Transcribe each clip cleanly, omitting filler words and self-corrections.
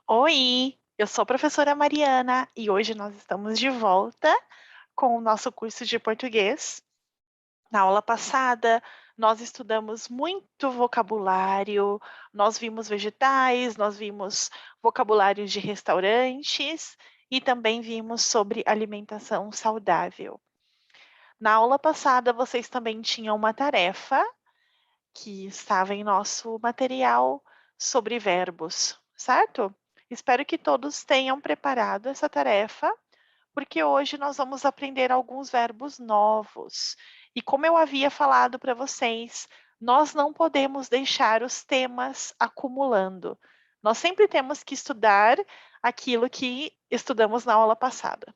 Oi, eu sou a professora Mariana e hoje nós estamos de volta com o nosso curso de português. Na aula passada, nós estudamos muito vocabulário, nós vimos vegetais, nós vimos vocabulários de restaurantes e também vimos sobre alimentação saudável. Na aula passada, vocês também tinham uma tarefa que estava em nosso material sobre verbos, certo? Espero que todos tenham preparado essa tarefa, porque hoje nós vamos aprender alguns verbos novos. E como eu havia falado para vocês, nós não podemos deixar os temas acumulando. Nós sempre temos que estudar aquilo que estudamos na aula passada.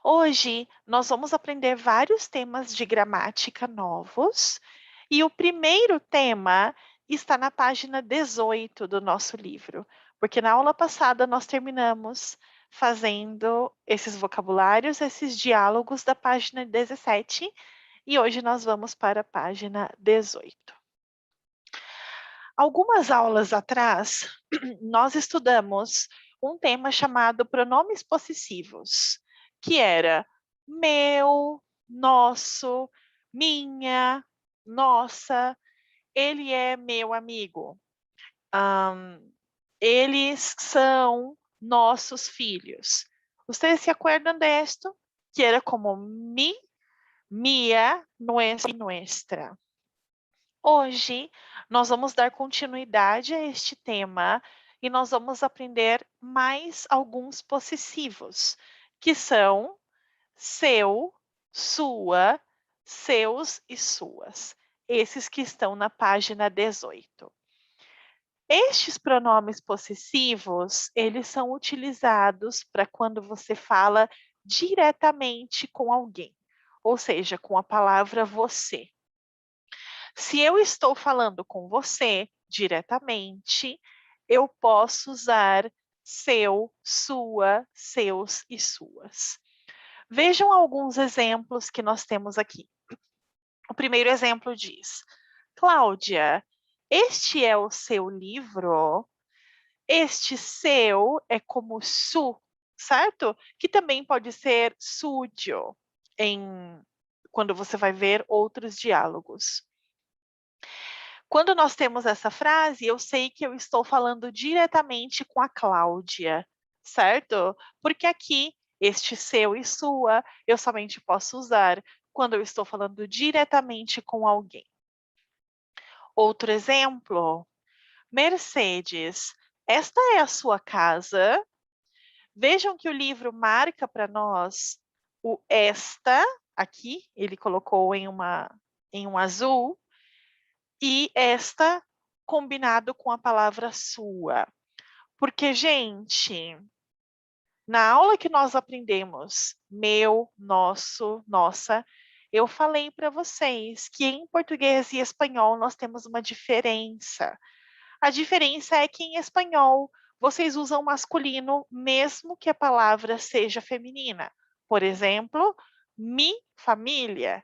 Hoje nós vamos aprender vários temas de gramática novos e o primeiro tema está na página 18 do nosso livro, porque na aula passada nós terminamos fazendo esses vocabulários, esses diálogos da página 17 e hoje nós vamos para a página 18. Algumas aulas atrás, nós estudamos um tema chamado pronomes possessivos, que era meu, nosso, minha, nossa, ele é meu amigo, Ahn, eles são nossos filhos. Vocês se acuerdan disto? Que era como mi, mia, nuestra e nuestra. Hoje, nós vamos dar continuidade a este tema e nós vamos aprender mais alguns possessivos, que são seu, sua, seus e suas. Esses que estão na página 18. Estes pronomes possessivos, eles são utilizados para quando você fala diretamente com alguém, ou seja, com a palavra você. Se eu estou falando com você diretamente, eu posso usar seu, sua, seus e suas. Vejam alguns exemplos que nós temos aqui. O primeiro exemplo diz: Cláudia, este é o seu livro? Este seu é como su, certo? Que também pode ser suyo, quando você vai ver outros diálogos. Quando nós temos essa frase, eu sei que eu estou falando diretamente com a Cláudia, certo? Porque aqui, este seu e sua, eu somente posso usar quando eu estou falando diretamente com alguém. Outro exemplo, Mercedes, esta é a sua casa? Vejam que o livro marca para nós o esta, aqui, ele colocou em um azul, e esta combinado com a palavra sua. Porque, gente, na aula que nós aprendemos meu, nosso, nossa, eu falei para vocês que em português e espanhol nós temos uma diferença. A diferença é que em espanhol vocês usam masculino mesmo que a palavra seja feminina. Por exemplo, mi família,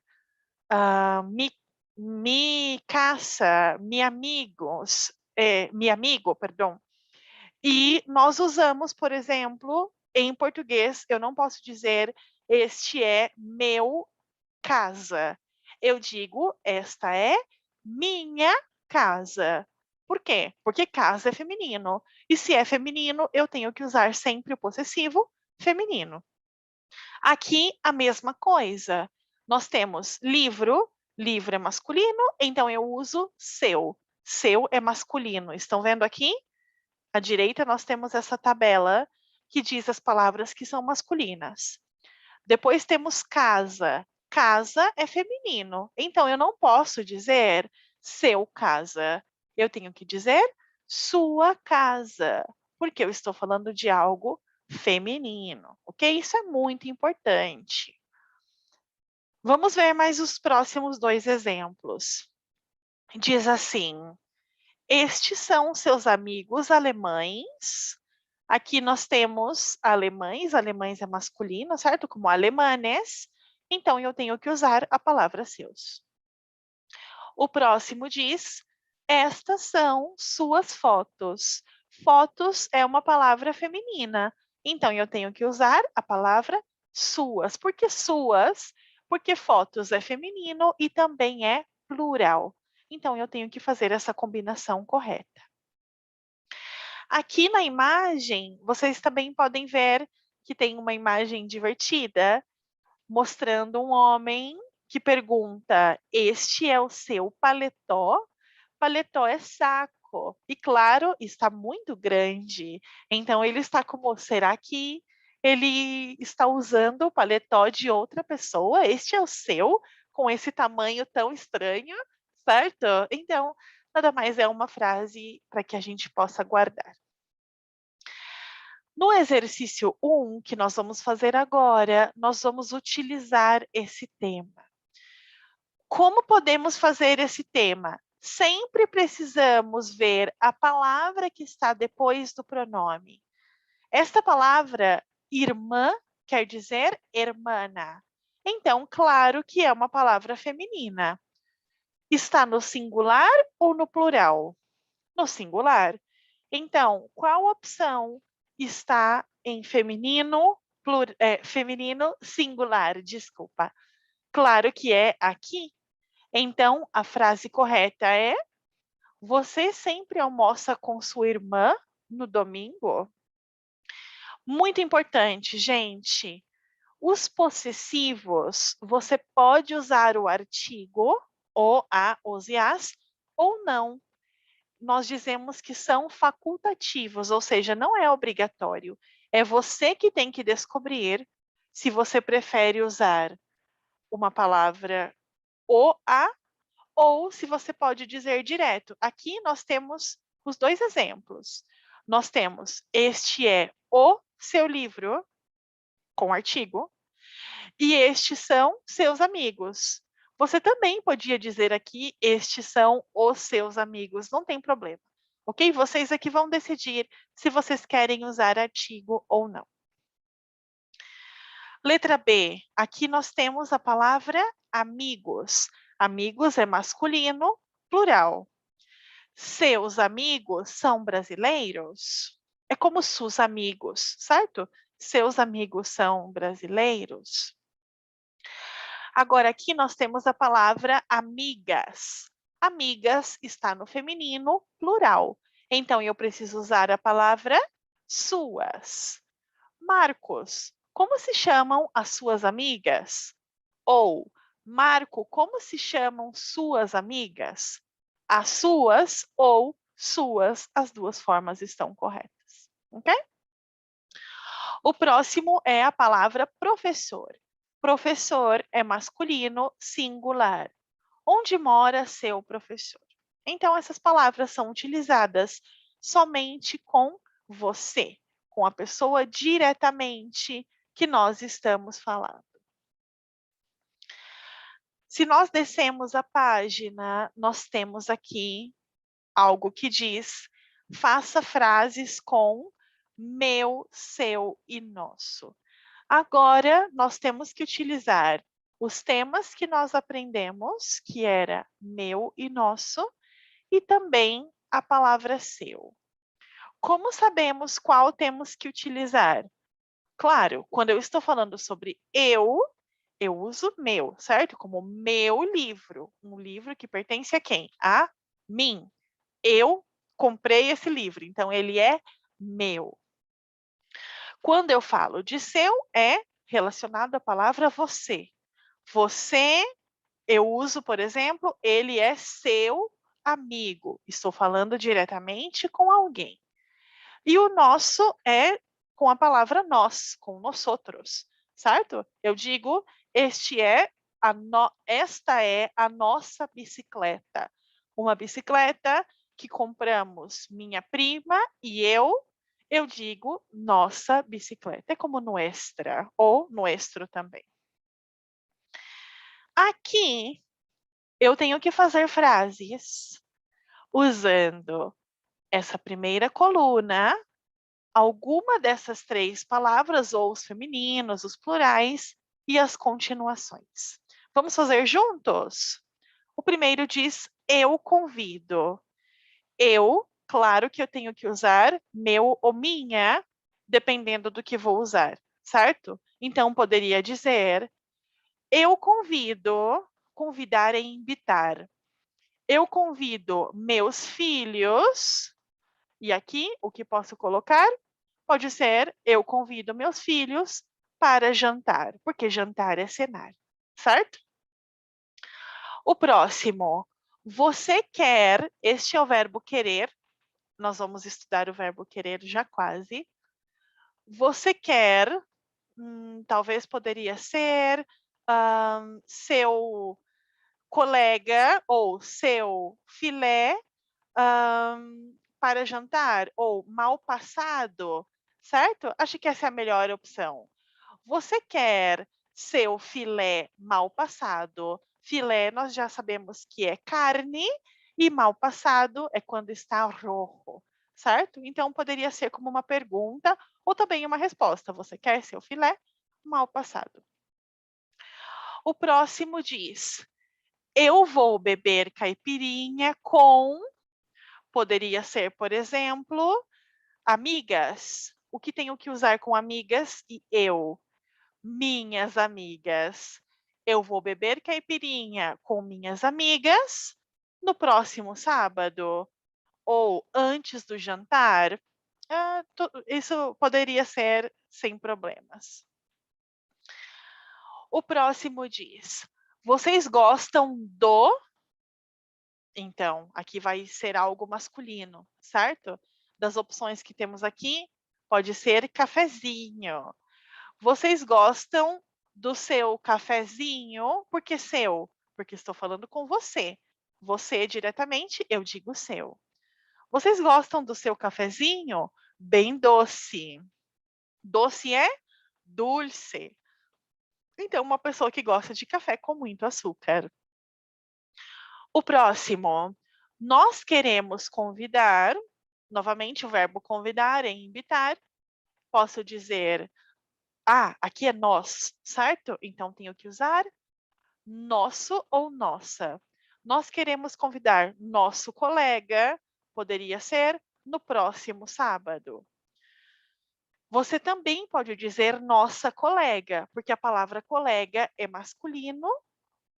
mi casa, mi amigos, mi amigo, perdão. E nós usamos, por exemplo, em português, eu não posso dizer este é meu casa. Eu digo esta é minha casa. Por quê? Porque casa é feminino. E se é feminino, eu tenho que usar sempre o possessivo feminino. Aqui, a mesma coisa. Nós temos livro, livro é masculino, então eu uso seu. Seu é masculino. Estão vendo aqui? À direita, nós temos essa tabela que diz as palavras que são masculinas. Depois temos casa. Casa é feminino. Então, eu não posso dizer seu casa. Eu tenho que dizer sua casa, porque eu estou falando de algo feminino, ok? Isso é muito importante. Vamos ver mais os próximos dois exemplos. Diz assim: estes são seus amigos alemães. Aqui nós temos alemães é masculino, certo? Como alemanes. Então eu tenho que usar a palavra seus. O próximo diz: estas são suas fotos. Fotos é uma palavra feminina. Então, eu tenho que usar a palavra suas. Por que suas? Porque fotos é feminino e também é plural. Então, eu tenho que fazer essa combinação correta. Aqui na imagem, vocês também podem ver que tem uma imagem divertida, mostrando um homem que pergunta: este é o seu paletó? Paletó é saco. E claro, está muito grande. Então ele está como, será que ele está usando o paletó de outra pessoa? Este é o seu, com esse tamanho tão estranho, certo? Então, nada mais é uma frase para que a gente possa guardar. No exercício 1, que nós vamos fazer agora, nós vamos utilizar esse tema. Como podemos fazer esse tema? Sempre precisamos ver a palavra que está depois do pronome. Esta palavra, irmã, quer dizer hermana. Então, claro que é uma palavra feminina. Está no singular ou no plural? No singular. Então, qual opção está em feminino, feminino singular? Desculpa. Claro que é aqui. Então, a frase correta é: você sempre almoça com sua irmã no domingo? Muito importante, gente. Os possessivos, você pode usar o artigo, o, a, os e as, ou não. Nós dizemos que são facultativos, ou seja, não é obrigatório. É você que tem que descobrir se você prefere usar uma palavra o, a, ou se você pode dizer direto. Aqui nós temos os dois exemplos. Nós temos: este é o seu livro, com artigo, e estes são seus amigos. Você também podia dizer aqui: estes são os seus amigos, não tem problema. Ok? Vocês aqui vão decidir se vocês querem usar artigo ou não. Letra B. Aqui nós temos a palavra amigos. Amigos é masculino, plural. Seus amigos são brasileiros? É como seus amigos, certo? Seus amigos são brasileiros? Agora, aqui nós temos a palavra amigas. Amigas está no feminino, plural. Então, eu preciso usar a palavra suas. Marcos, como se chamam as suas amigas? Ou, Marco, como se chamam suas amigas? As suas ou suas, as duas formas estão corretas. Ok? O próximo é a palavra professor. Professor é masculino, singular. Onde mora seu professor? Então, essas palavras são utilizadas somente com você, com a pessoa diretamente que nós estamos falando. Se nós descemos a página, nós temos aqui algo que diz: faça frases com meu, seu e nosso. Agora, nós temos que utilizar os temas que nós aprendemos, que era meu e nosso, e também a palavra seu. Como sabemos qual temos que utilizar? Claro, quando eu estou falando sobre eu uso meu, certo? Como meu livro. Um livro que pertence a quem? A mim. Eu comprei esse livro, então ele é meu. Quando eu falo de seu, é relacionado à palavra você. Você, eu uso, por exemplo, ele é seu amigo. Estou falando diretamente com alguém. E o nosso é com a palavra nós, com nós outros, certo? Eu digo, esta é a nossa bicicleta. Uma bicicleta que compramos minha prima e eu digo nossa bicicleta. É como nuestra ou nuestro também. Aqui eu tenho que fazer frases usando essa primeira coluna, alguma dessas três palavras, ou os femininos, os plurais e as continuações. Vamos fazer juntos? O primeiro diz: eu convido. Eu claro que eu tenho que usar meu ou minha, dependendo do que vou usar, certo? Então, poderia dizer, eu convido, convidar é invitar. Eu convido meus filhos, e aqui o que posso colocar? Pode ser, eu convido meus filhos para jantar, porque jantar é cenar, certo? O próximo, você quer, este é o verbo querer, nós vamos estudar o verbo querer já quase. Você quer, talvez poderia ser seu colega ou seu filé para jantar, ou mal passado, certo? Acho que essa é a melhor opção. Você quer seu filé mal passado? Filé nós já sabemos que é carne e mal passado é quando está rojo, certo? Então poderia ser como uma pergunta ou também uma resposta. Você quer seu filé mal passado? O próximo diz: eu vou beber caipirinha com. Poderia ser, por exemplo, amigas. O que tenho que usar com amigas e eu? Minhas amigas. Eu vou beber caipirinha com minhas amigas no próximo sábado ou antes do jantar. Isso poderia ser sem problemas. O próximo diz: vocês gostam do. Então, aqui vai ser algo masculino, certo? Das opções que temos aqui, pode ser cafezinho. Vocês gostam do seu cafezinho? Por que seu? Porque estou falando com você. Você diretamente, eu digo seu. Vocês gostam do seu cafezinho? Bem doce. Doce é dulce. Então, uma pessoa que gosta de café com muito açúcar. O próximo, nós queremos convidar, novamente o verbo convidar é invitar. Posso dizer, aqui é nós, certo? Então tenho que usar nosso ou nossa. Nós queremos convidar nosso colega, poderia ser no próximo sábado. Você também pode dizer nossa colega, porque a palavra colega é masculino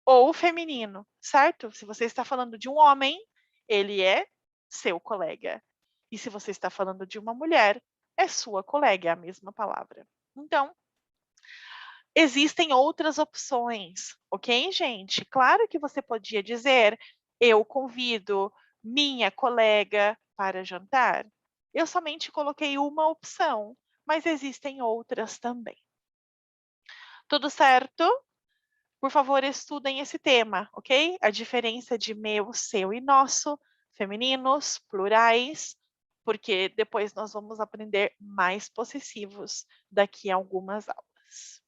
ou feminino, certo? Se você está falando de um homem, ele é seu colega. E se você está falando de uma mulher, é sua colega, é a mesma palavra. Então, existem outras opções, ok, gente? Claro que você podia dizer, eu convido minha colega para jantar. Eu somente coloquei uma opção, mas existem outras também. Tudo certo? Por favor, estudem esse tema, ok? A diferença de meu, seu e nosso, femininos, plurais, porque depois nós vamos aprender mais possessivos daqui a algumas aulas.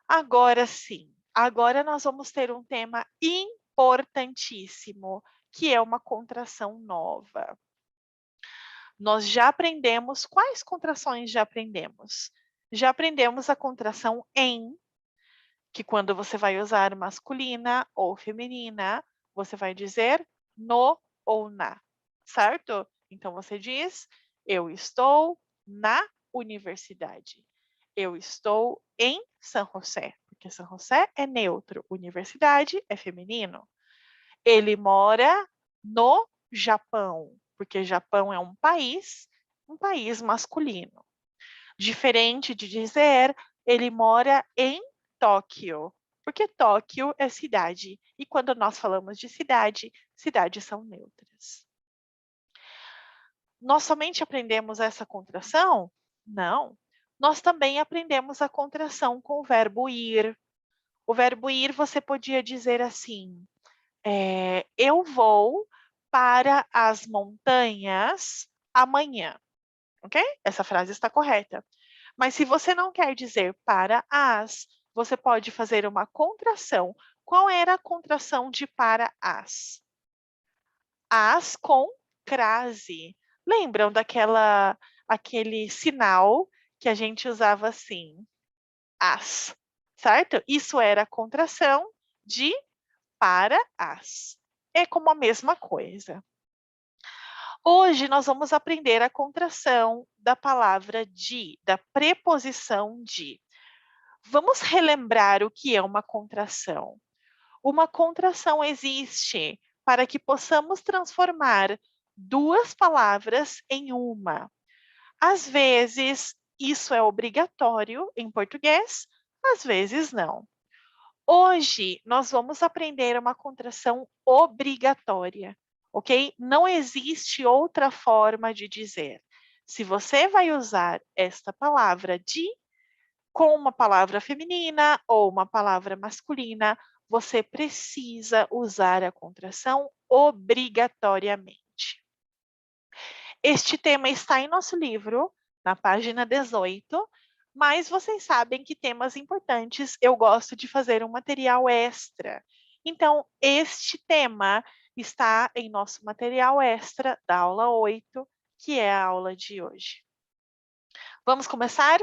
Agora sim, agora nós vamos ter um tema importantíssimo, que é uma contração nova. Nós já aprendemos, quais contrações já aprendemos? Já aprendemos a contração em, que quando você vai usar masculina ou feminina, você vai dizer no ou na, certo? Então você diz, eu estou na universidade. Eu estou em São José, porque São José é neutro, universidade é feminino. Ele mora no Japão, porque Japão é um país masculino. Diferente de dizer ele mora em Tóquio, porque Tóquio é cidade. E quando nós falamos de cidade, cidades são neutras. Nós somente aprendemos essa contração? Não. Nós também aprendemos a contração com o verbo ir. O verbo ir você podia dizer assim: eu vou para as montanhas amanhã. Ok? Essa frase está correta. Mas se você não quer dizer para as, você pode fazer uma contração. Qual era a contração de para as? As com crase. Lembram aquele sinal que a gente usava assim? As, certo? Isso era a contração de para as. É como a mesma coisa. Hoje nós vamos aprender a contração da palavra de, da preposição de. Vamos relembrar o que é uma contração. Uma contração existe para que possamos transformar duas palavras em uma. Às vezes, isso é obrigatório em português, às vezes não. Hoje, nós vamos aprender uma contração obrigatória, ok? Não existe outra forma de dizer. Se você vai usar esta palavra de com uma palavra feminina ou uma palavra masculina, você precisa usar a contração obrigatoriamente. Este tema está em nosso livro, na página 18, mas vocês sabem que temas importantes eu gosto de fazer um material extra. Então, este tema está em nosso material extra da aula 8, que é a aula de hoje. Vamos começar?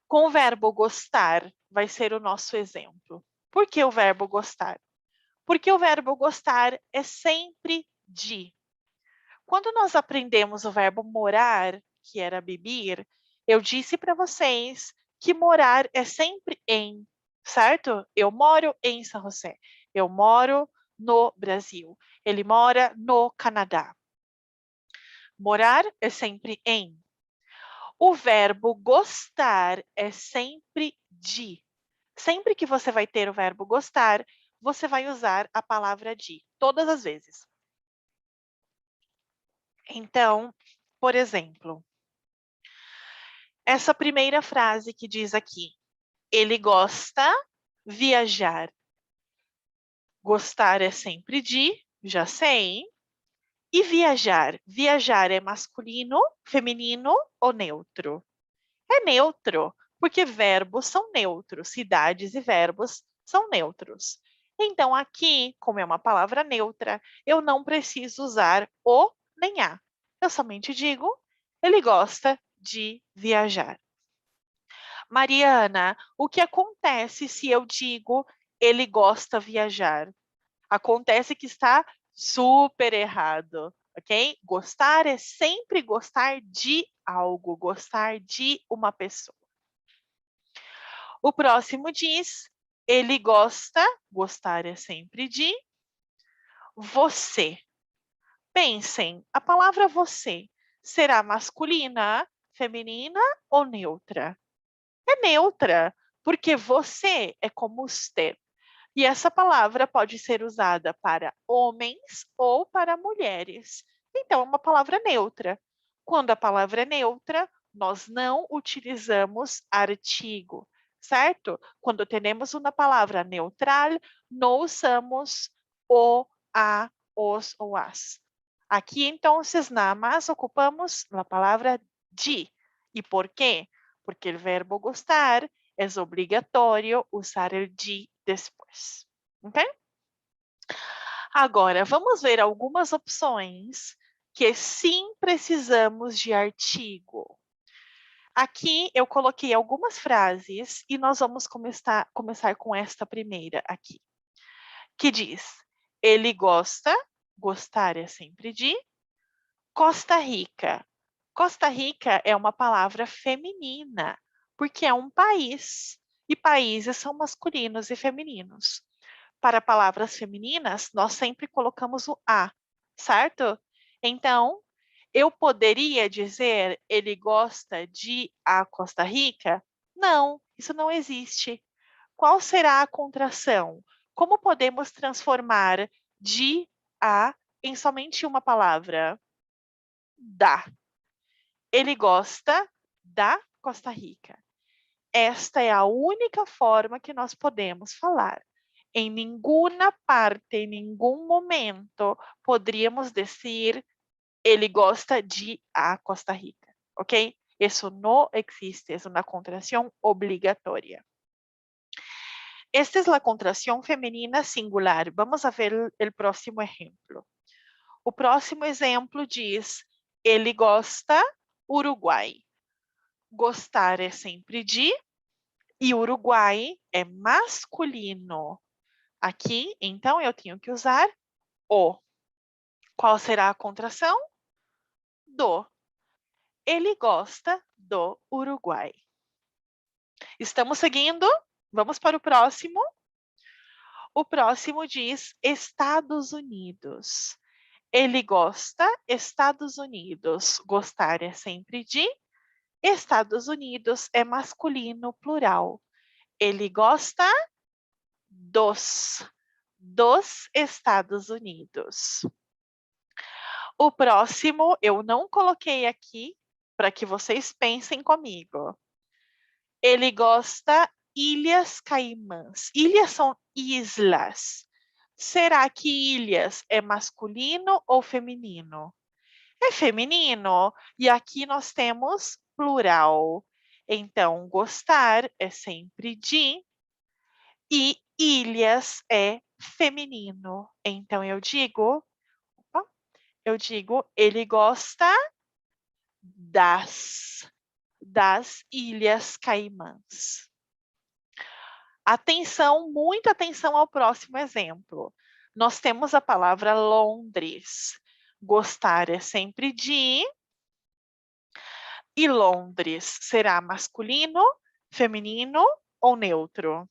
Com o verbo gostar, vai ser o nosso exemplo. Por que o verbo gostar? Porque o verbo gostar é sempre de. Quando nós aprendemos o verbo morar, que era beber, eu disse para vocês que morar é sempre em, certo? Eu moro em São José. Eu moro no Brasil. Ele mora no Canadá. Morar é sempre em. O verbo gostar é sempre de. Sempre que você vai ter o verbo gostar, você vai usar a palavra de, todas as vezes. Então, por exemplo, essa primeira frase que diz aqui, ele gosta viajar. Gostar é sempre de, já sei. E viajar? Viajar é masculino, feminino ou neutro? É neutro, porque verbos são neutros, cidades e verbos são neutros. Então, aqui, como é uma palavra neutra, eu não preciso usar o nem a. Eu somente digo, ele gosta de viajar. Mariana, o que acontece se eu digo ele gosta de viajar? Acontece que está super errado, ok? Gostar é sempre gostar de algo, gostar de uma pessoa. O próximo diz, ele gosta, gostar é sempre de você. Pensem, a palavra você será masculina, feminina ou neutra? É neutra, porque você é como usted. E essa palavra pode ser usada para homens ou para mulheres. Então, é uma palavra neutra. Quando a palavra é neutra, nós não utilizamos artigo, certo? Quando temos uma palavra neutral, não usamos o, a, os ou as. Aqui, então, nada mais ocupamos a palavra de. E por quê? Porque o verbo gostar é obrigatório usar o de depois. Ok? Agora, vamos ver algumas opções que sim precisamos de artigo. Aqui eu coloquei algumas frases e nós vamos começar com esta primeira aqui, que diz: ele gosta, gostar é sempre de, Costa Rica. Costa Rica é uma palavra feminina, porque é um país, e países são masculinos e femininos. Para palavras femininas, nós sempre colocamos o a, certo? Então, eu poderia dizer ele gosta de a Costa Rica? Não, isso não existe. Qual será a contração? Como podemos transformar de a em somente uma palavra? Da. Ele gosta da Costa Rica. Esta é a única forma que nós podemos falar. Em nenhuma parte, em nenhum momento, poderíamos dizer ele gosta de a Costa Rica, ok? Isso não existe, é uma contração obrigatória. Esta é a contração feminina singular. Vamos a ver o próximo exemplo. O próximo exemplo diz: ele gosta Uruguai. Gostar é sempre de, e Uruguai é masculino. Aqui, então, eu tenho que usar o. Qual será a contração? Do. Ele gosta do Uruguai. Estamos seguindo? Vamos para o próximo. O próximo diz Estados Unidos. Ele gosta Estados Unidos. Gostar é sempre de. Estados Unidos é masculino plural. Ele gosta dos Estados Unidos. O próximo eu não coloquei aqui para que vocês pensem comigo. Ele gosta Ilhas Caimãs. Ilhas são islas. Será que ilhas é masculino ou feminino? É feminino. E aqui nós temos plural. Então, gostar é sempre de e ilhas é feminino. Então, eu digo, ele gosta das Ilhas Caimãs. Atenção, muita atenção ao próximo exemplo. Nós temos a palavra Londres. Gostar é sempre de. E Londres será masculino, feminino ou neutro?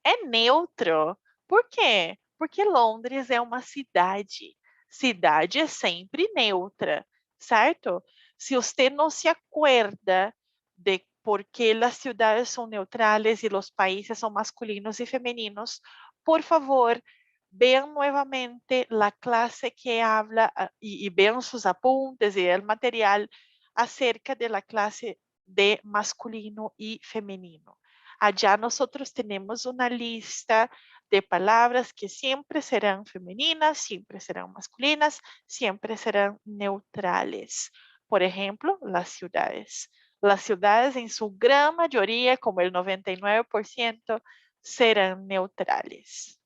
É neutro. Por quê? Porque Londres é uma cidade. Cidade é sempre neutra, certo? Se você não se acuerda de por que as cidades são neutrales e os países são masculinos e femininos, por favor, vean nuevamente a classe que habla e vean sus apuntes e o material acerca de la clase de masculino y femenino. Allá nosotros tenemos una lista de palabras que siempre serán femeninas, siempre serán masculinas, siempre serán neutrales. Por ejemplo, las ciudades. Las ciudades en su gran mayoría, como el 99%, serão neutrales.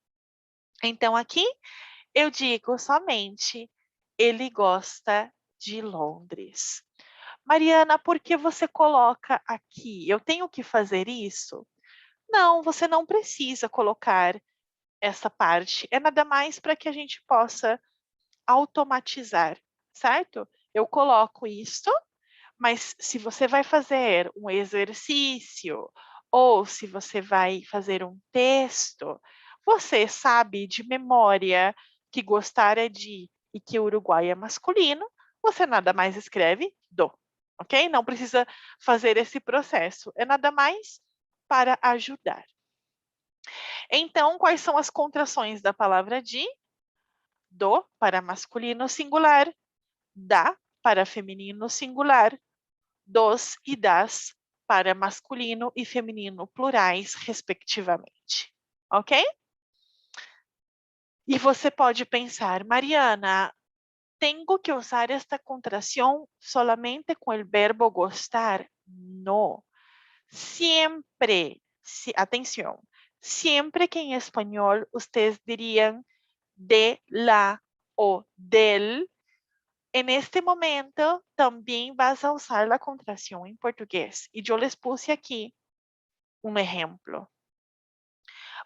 Então, aqui eu digo somente ele gosta de Londres. Mariana, por que você coloca aqui? Eu tenho que fazer isso? Não, você não precisa colocar essa parte. É nada mais para que a gente possa automatizar, certo? Eu coloco isto, mas se você vai fazer um exercício ou se você vai fazer um texto, você sabe de memória que gostar é de e que o Uruguai é masculino, você nada mais escreve do, ok? Não precisa fazer esse processo, é nada mais para ajudar. Então, quais são as contrações da palavra de? Do para masculino singular, da para feminino singular, dos e das para masculino e feminino plurais, respectivamente. Ok? E você pode pensar, Mariana, tenho que usar esta contração solamente com o verbo gostar? Não. Siempre, atenção, siempre que em espanhol vocês diriam de, la o del, en este momento también vas a usar la contracción en portugués. Y yo les puse aquí un ejemplo.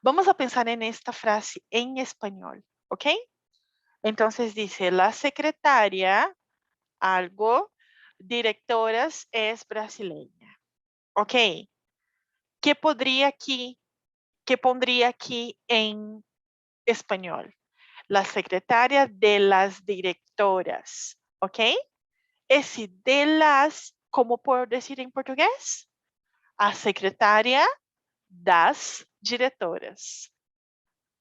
Vamos a pensar en esta frase en español, ¿ok? Entonces dice, la secretaria, algo, directoras es brasileña. ¿Ok? ¿Qué pondría aquí en español? La secretaria de las directoras, ¿ok? Esse de las, como por decir em português? A secretária das diretoras,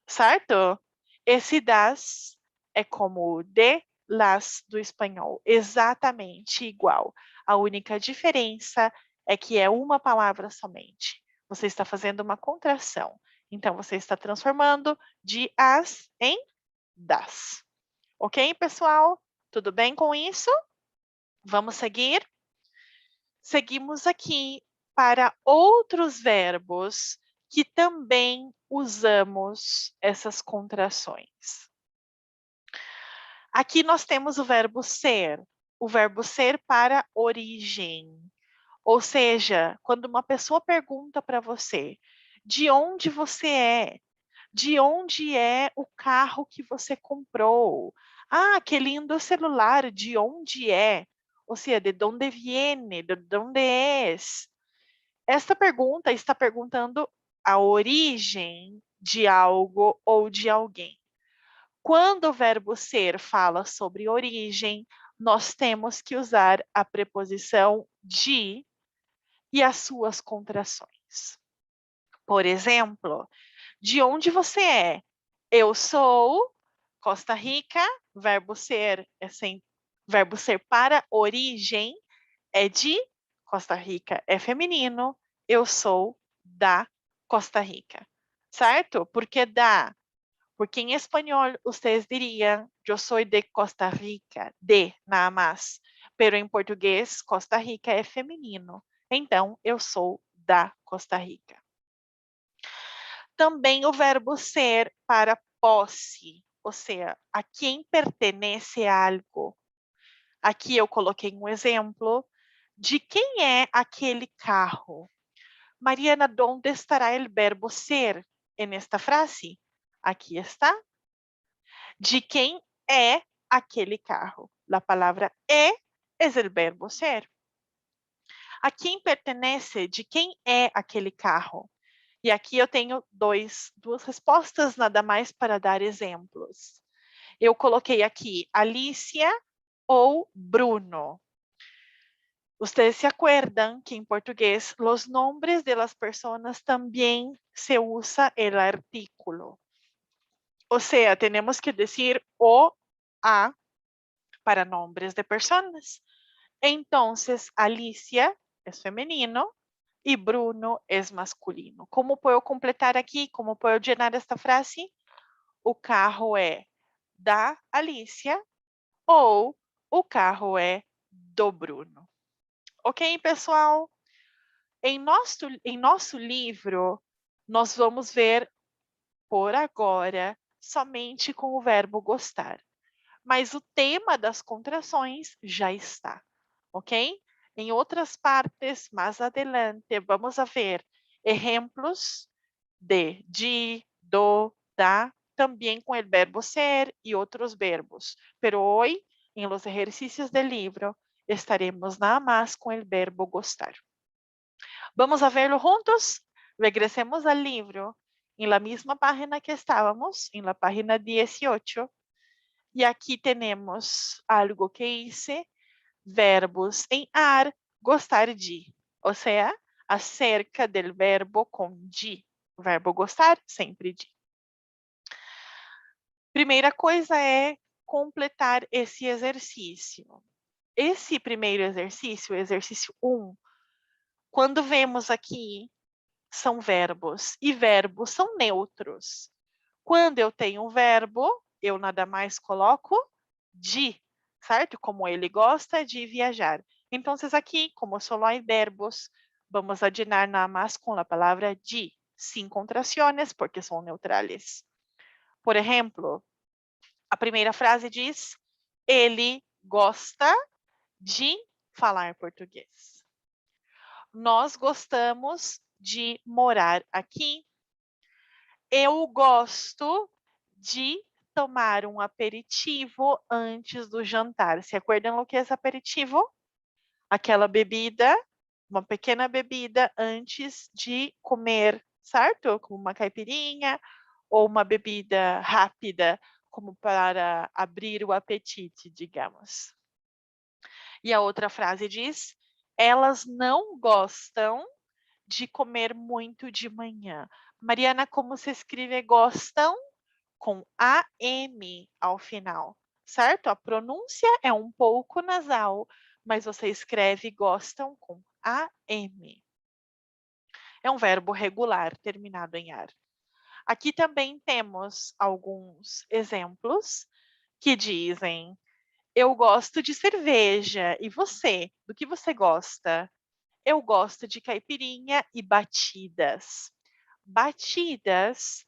certo? Esse das é como o de las do espanhol, exatamente igual. A única diferença é que é uma palavra somente. Você está fazendo uma contração. Então, você está transformando de as em das. Ok, pessoal? Tudo bem com isso? Vamos seguir? Seguimos aqui para outros verbos que também usamos essas contrações. Aqui nós temos o verbo ser para origem. Ou seja, quando uma pessoa pergunta para você, de onde você é? De onde é o carro que você comprou? Ah, que lindo celular, de onde é? Ou seja, de onde viene, de onde es? Esta pergunta está perguntando a origem de algo ou de alguém. Quando o verbo ser fala sobre origem, nós temos que usar a preposição de e as suas contrações. Por exemplo, de onde você é? Eu sou Costa Rica, verbo ser para origem é de Costa Rica, é feminino. Eu sou da Costa Rica, certo? Por que da? Porque em espanhol vocês diriam eu sou de Costa Rica, de nada mais. Pero em português, Costa Rica é feminino. Então, eu sou da Costa Rica. Também o verbo ser para posse, ou seja, a quem pertenece algo. Aqui eu coloquei um exemplo de quem é aquele carro. Mariana, ¿dónde estará el verbo ser en esta frase? Aqui está. De quem é aquele carro. A palavra é o verbo ser. A quem pertenece, de quem é aquele carro? E aqui eu tenho duas respostas, nada mais para dar exemplos. Eu coloquei aqui Alicia ou Bruno. Ustedes se acuerdan que en portugués los nombres de las personas también se usa el artículo. O sea, tenemos que decir o, a para nombres de personas. Entonces, Alicia es femenino y Bruno es masculino. ¿Cómo puedo completar aquí? ¿Cómo puedo llenar esta frase? O carro é da Alicia ou o carro é do Bruno. Ok, pessoal? Em nosso livro, nós vamos ver, por agora, somente com o verbo gostar. Mas o tema das contrações já está, ok? Em outras partes, mais adelante, vamos a ver exemplos de, do, da, também com o verbo ser e outros verbos. Pero hoy, em los ejercicios del libro, estaremos nada más com o verbo gostar. Vamos a verlo juntos? Regresemos al libro en la misma página que estábamos, en la página 18. E aqui temos algo que hice, verbos em ar, gostar de. Ou seja, acerca del verbo com de. O verbo gostar, sempre de. Primeira coisa é completar esse exercício. Esse primeiro exercício, o exercício 1, quando vemos aqui, são verbos. E verbos são neutros. Quando eu tenho um verbo, eu nada mais coloco de, certo? Como ele gosta de viajar. Então, aqui, como solo hay verbos, vamos adicionar nada más com a palavra de, sin contrações, porque são neutrales. Por exemplo, a primeira frase diz: ele gosta de falar português. Nós gostamos de morar aqui. Eu gosto de tomar um aperitivo antes do jantar. Se acordam o que é esse aperitivo? Aquela bebida, uma pequena bebida antes de comer, certo? Como uma caipirinha ou uma bebida rápida, como para abrir o apetite, digamos. E a outra frase diz: elas não gostam de comer muito de manhã. Mariana, como se escreve gostam? Com AM ao final, certo? A pronúncia é um pouco nasal, mas você escreve gostam com AM. É um verbo regular terminado em ar. Aqui também temos alguns exemplos que dizem: eu gosto de cerveja. E você? Do que você gosta? Eu gosto de caipirinha e batidas. Batidas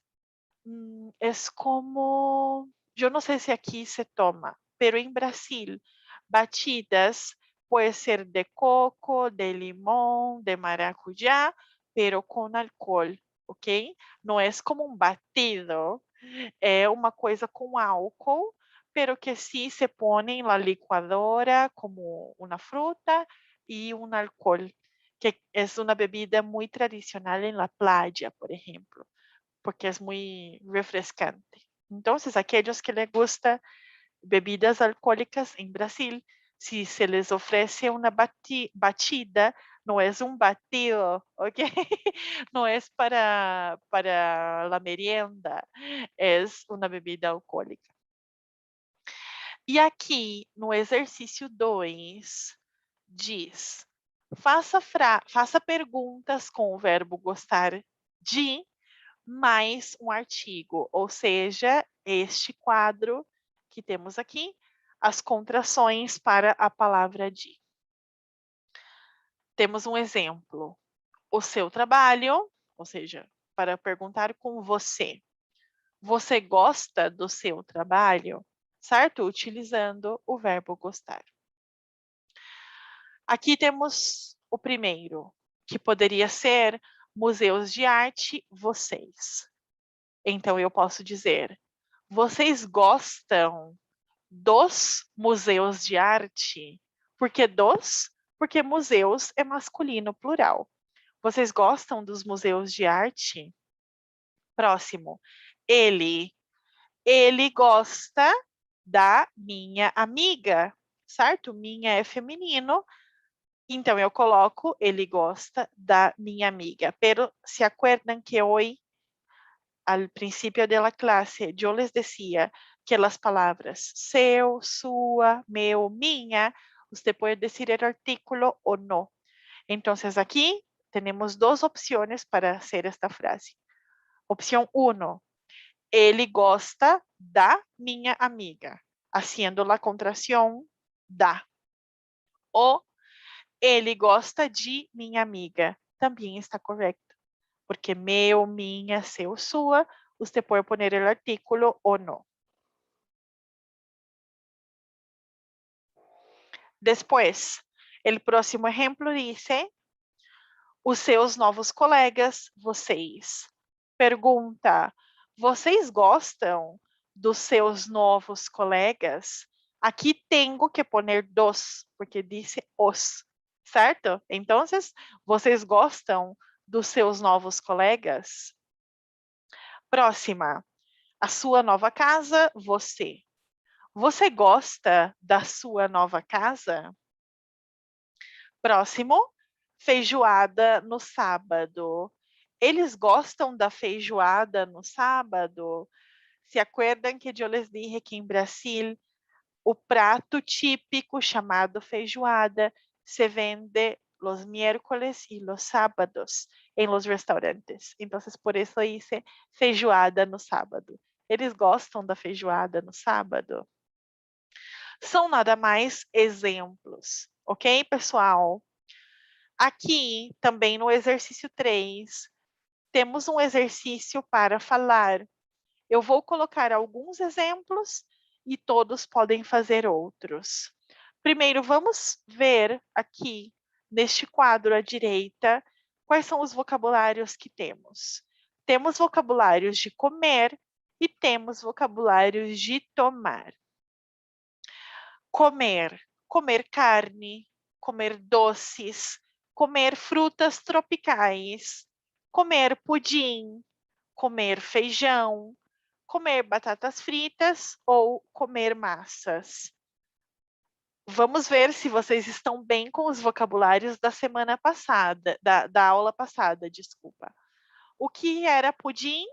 es como, yo no sé si aquí se toma, pero en Brasil, batidas puede ser de coco, de limón, de maracuyá, pero con alcohol, ¿ok? Não é como um batido, é uma coisa com álcool, pero que sí se pone en la licuadora como una fruta y un alcohol, que es una bebida muy tradicional en la playa, por ejemplo, porque es muy refrescante. Entonces, aquellos que les gusta bebidas alcohólicas en Brasil, si se les ofrece una batida, no es un batido, ¿ok? No es para la merienda, es una bebida alcohólica. E aqui, no exercício 2, diz: faça perguntas com o verbo gostar de mais um artigo, ou seja, este quadro que temos aqui, as contrações para a palavra de. Temos um exemplo: o seu trabalho, ou seja, para perguntar com você. Você gosta do seu trabalho? Certo? Utilizando o verbo gostar. Aqui temos o primeiro, que poderia ser museus de arte, vocês. Então eu posso dizer: vocês gostam dos museus de arte? Por que dos? Porque museus é masculino plural. Vocês gostam dos museus de arte? Próximo. Ele. Ele gosta da minha amiga, certo? Minha é feminino. Então eu coloco ele gosta da minha amiga. Pero se acuerdan que hoy, al principio de la clase, yo les decía que las palabras seu, sua, meu, minha, usted puede decir el artículo o no. Entonces aquí tenemos dos opciones para hacer esta frase. Opción 1, ele gosta da minha amiga, haciendo la contracción da. O ele gosta de minha amiga, também está correto. Porque meu, minha, seu, sua, você pode poner o artículo ou não. Depois, o próximo exemplo diz: os seus novos colegas, vocês. Pergunta: vocês gostam dos seus novos colegas? Aqui tenho que poner dos, porque disse os, certo? Então, vocês gostam dos seus novos colegas? Próxima. A sua nova casa, você. Você gosta da sua nova casa? Próximo. Feijoada no sábado. Eles gostam da feijoada no sábado? Se acuerdan que eu les dije que em Brasil o prato típico chamado feijoada se vende los miércoles y los sábados en los restaurantes. Entonces, por eso hice feijoada no sábado. Eles gostam da feijoada no sábado? São nada mais exemplos, ok, pessoal? Aqui, também no exercício 3, temos um exercício para falar. Eu vou colocar alguns exemplos e todos podem fazer outros. Primeiro, vamos ver aqui, neste quadro à direita, quais são os vocabulários que temos. Temos vocabulários de comer e temos vocabulários de tomar. Comer, comer carne, comer doces, comer frutas tropicais, comer pudim, comer feijão, comer batatas fritas ou comer massas. Vamos ver se vocês estão bem com os vocabulários da semana passada, da aula passada, desculpa. O que era pudim?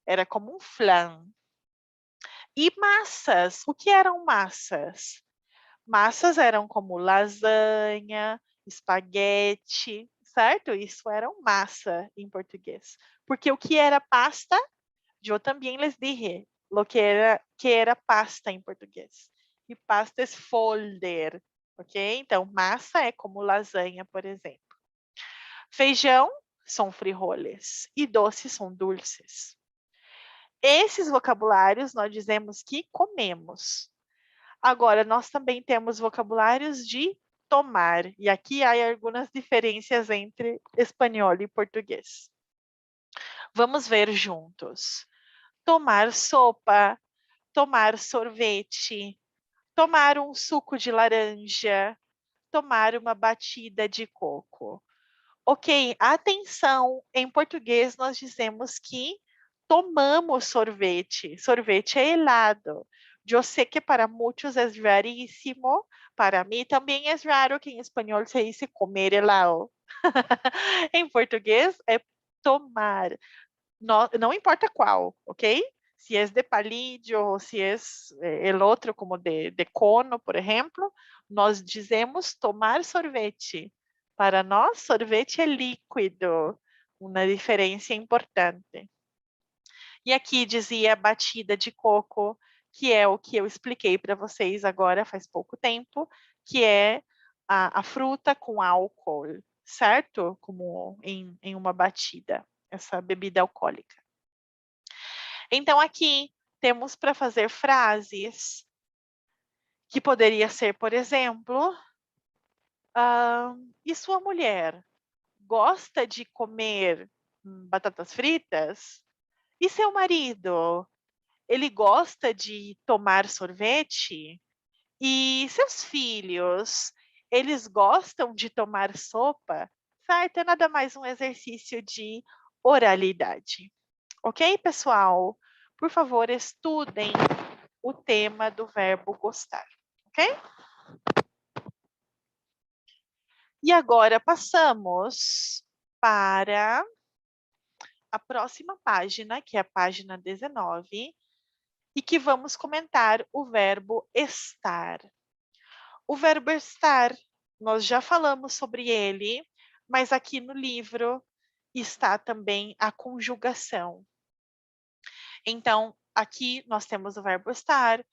Era como um flan. E massas? O que eram massas? Massas eram como lasanha, espaguete, certo? Isso era massa em português. Porque o que era pasta? Eu também les dije lo que era pasta em português. E pasta é folder, ok? Então, massa é como lasanha, por exemplo. Feijão são frijoles e doces são dulces. Esses vocabulários nós dizemos que comemos. Agora, nós também temos vocabulários de tomar. E aqui há algumas diferenças entre espanhol e português. Vamos ver juntos. Tomar sopa, tomar sorvete, tomar um suco de laranja, tomar uma batida de coco. Ok, atenção, em português nós dizemos que tomamos sorvete. Sorvete é helado. Eu sei que para muitos é raríssimo, para mim também é raro que em espanhol se diz comer helado. Em português é tomar, não importa qual, ok? Se é de palillo ou se é el outro como de cono, por exemplo, nós dizemos tomar sorvete. Para nós, sorvete é líquido, uma diferença importante. E aqui dizia batida de coco, que é o que eu expliquei para vocês agora faz pouco tempo, que é a fruta com álcool, certo? Como em uma batida, essa bebida alcoólica. Então, aqui temos para fazer frases que poderia ser, por exemplo, e sua mulher gosta de comer batatas fritas? E seu marido, ele gosta de tomar sorvete? E seus filhos, eles gostam de tomar sopa? Certo? É nada mais um exercício de oralidade. Ok, pessoal? Por favor, estudem o tema do verbo gostar, ok? E agora passamos para a próxima página, que é a página 19, e que vamos comentar o verbo estar. O verbo estar, nós já falamos sobre ele, mas aqui no livro está também a conjugação. Então, aqui nós temos o verbo estar,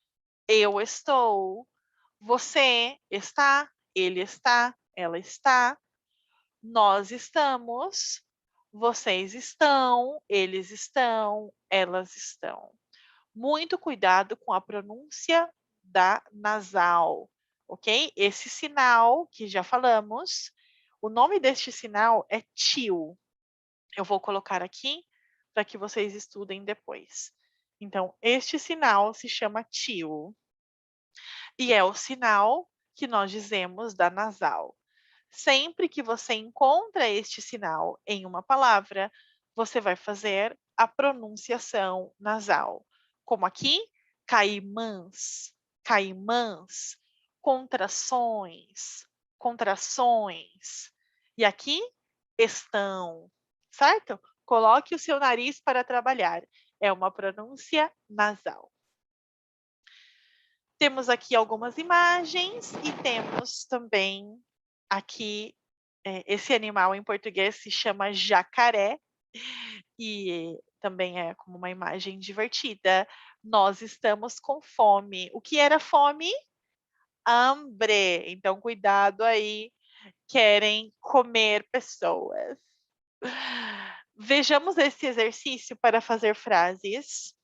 eu estou, você está, ele está, ela está, nós estamos, vocês estão, eles estão, elas estão. Muito cuidado com a pronúncia da nasal, ok? Esse sinal que já falamos, o nome deste sinal é til. Eu vou colocar aqui para que vocês estudem depois. Então, este sinal se chama til. E é o sinal que nós dizemos da nasal. Sempre que você encontra este sinal em uma palavra, você vai fazer a pronunciação nasal. Como aqui, caimãs, caimãs, contrações, contrações. E aqui, estão, certo? Coloque o seu nariz para trabalhar. É uma pronúncia nasal. Temos aqui algumas imagens e temos também aqui esse animal em português se chama jacaré e também é como uma imagem divertida. Nós estamos com fome. O que era fome? Hambre. Então cuidado aí, querem comer pessoas. Vejamos esse exercício para fazer frases.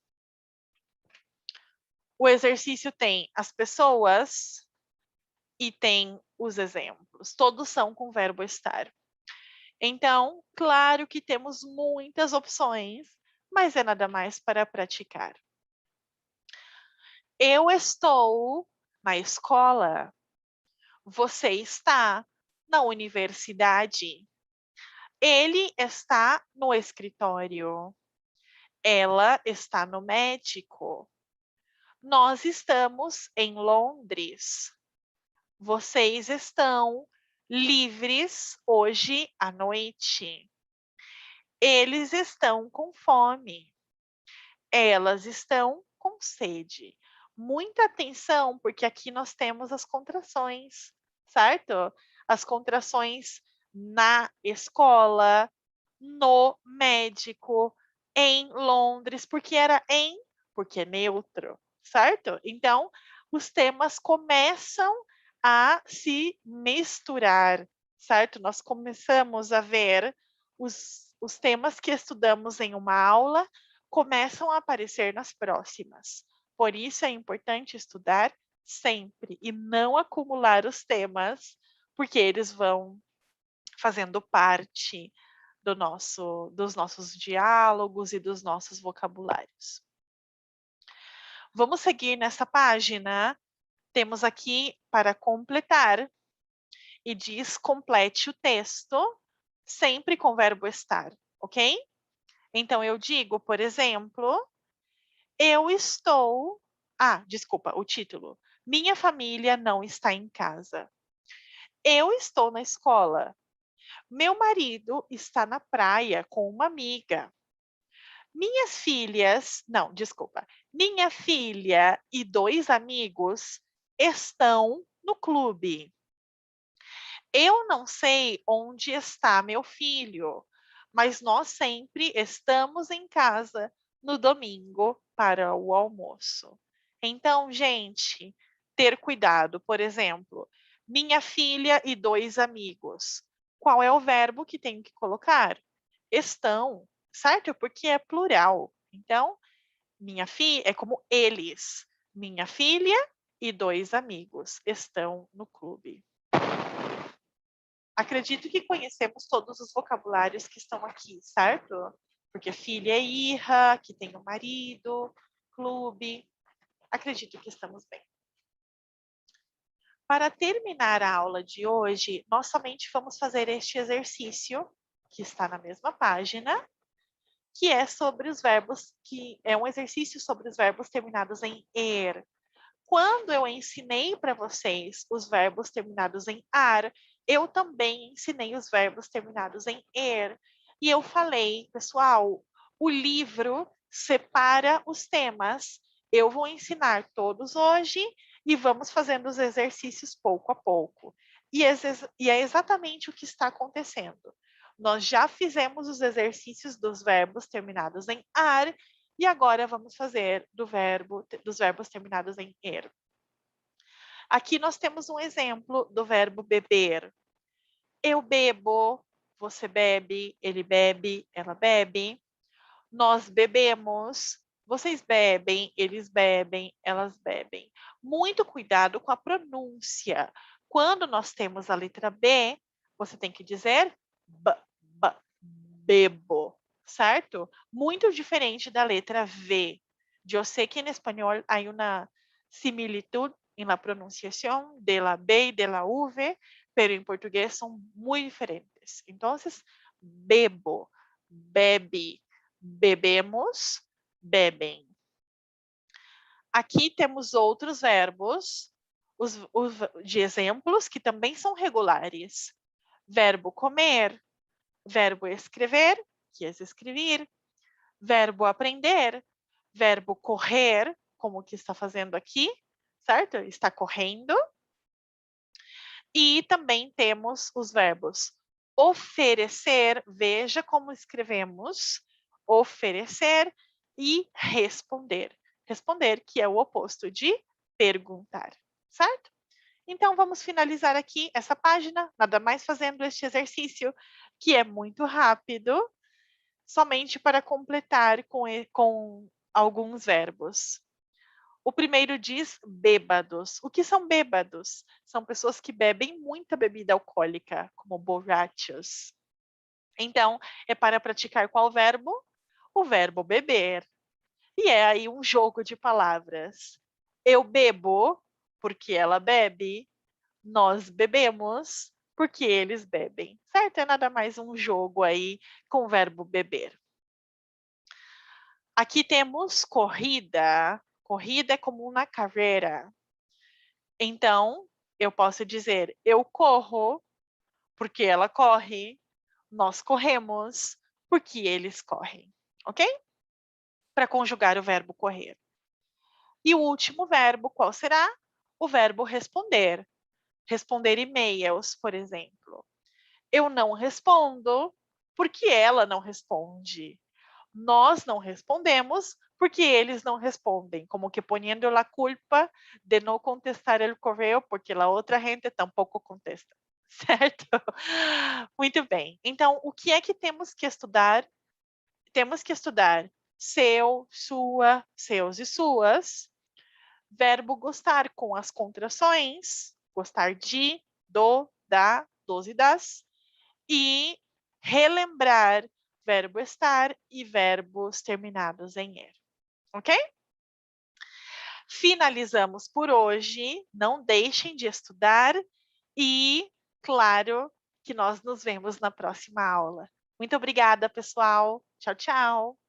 O exercício tem as pessoas e tem os exemplos. Todos são com verbo estar. Então, claro que temos muitas opções, mas é nada mais para praticar. Eu estou na escola. Você está na universidade. Ele está no escritório. Ela está no médico. Nós estamos em Londres. Vocês estão livres hoje à noite. Eles estão com fome. Elas estão com sede. Muita atenção, porque aqui nós temos as contrações, certo? As contrações na escola, no médico, em Londres, porque era em, porque é neutro, certo? Então, os temas começam a se misturar, certo? Nós começamos a ver os temas que estudamos em uma aula começam a aparecer nas próximas. Por isso é importante estudar sempre e não acumular os temas, porque eles vão fazendo parte dos nossos diálogos e dos nossos vocabulários. Vamos seguir nessa página. Temos aqui para completar e diz complete o texto, sempre com o verbo estar, ok? Então, eu digo, por exemplo, eu estou... desculpa, o título. Minha família não está em casa. Eu estou na escola. Meu marido está na praia com uma amiga. Minhas filhas... Não, desculpa. Minha filha e 2 amigos estão no clube. Eu não sei onde está meu filho, mas nós sempre estamos em casa no domingo para o almoço. Então, gente, ter cuidado. Por exemplo, minha filha e 2 amigos. Qual é o verbo que tem que colocar? Estão, certo? Porque é plural. Então, minha filha é como eles. Minha filha e 2 amigos estão no clube. Acredito que conhecemos todos os vocabulários que estão aqui, certo? Porque filha é hija, que tem um marido, clube. Acredito que estamos bem. Para terminar a aula de hoje, nós somente vamos fazer este exercício, que está na mesma página, que é sobre os verbos, que é um exercício sobre os verbos terminados em er. Quando eu ensinei para vocês os verbos terminados em ar, eu também ensinei os verbos terminados em er. E eu falei, pessoal, o livro separa os temas. Eu vou ensinar todos hoje e vamos fazendo os exercícios pouco a pouco. E é exatamente o que está acontecendo. Nós já fizemos os exercícios dos verbos terminados em ar e agora vamos fazer dos verbos terminados em er. Aqui nós temos um exemplo do verbo beber. Eu bebo, você bebe, ele bebe, ela bebe. Nós bebemos, vocês bebem, eles bebem, elas bebem. Muito cuidado com a pronúncia. Quando nós temos a letra B, você tem que dizer bebo, certo? Muito diferente da letra V. Eu sei que em espanhol há uma similitud em la pronunciación de la B y de la V, pero en portugués son muy diferentes. Entonces, bebo, bebe, bebemos, bebem. Aqui temos outros verbos de exemplos que também são regulares. Verbo comer, verbo escrever, que é escrever, verbo aprender, verbo correr, como o que está fazendo aqui, certo? Está correndo. E também temos os verbos oferecer, veja como escrevemos, oferecer e responder. Responder, que é o oposto de perguntar, certo? Então, vamos finalizar aqui essa página, nada mais fazendo este exercício, que é muito rápido, somente para completar com alguns verbos. O primeiro diz bêbados. O que são bêbados? São pessoas que bebem muita bebida alcoólica, como borrachos. Então, é para praticar qual verbo? O verbo beber. E é aí um jogo de palavras. Eu bebo porque ela bebe, nós bebemos porque eles bebem, certo? É nada mais um jogo aí com o verbo beber. Aqui temos corrida. Corrida é como uma carreira. Então, eu posso dizer, eu corro porque ela corre, nós corremos porque eles correm, ok? Para conjugar o verbo correr. E o último verbo, qual será? O verbo responder. Responder e-mails, por exemplo. Eu não respondo porque ela não responde. Nós não respondemos porque eles não respondem, como que poniendo la culpa de não contestar el correo porque la outra gente tampouco contesta, certo? Muito bem. Então, o que é que temos que estudar? Temos que estudar seu, sua, seus e suas, verbo gostar com as contrações, gostar de, do, da, dos e das, e relembrar verbo estar e verbos terminados em er, ok? finalizamos por hoje. Não deixem de estudar e, claro, que nós nos vemos na próxima aula. Muito obrigada, pessoal. Tchau, tchau.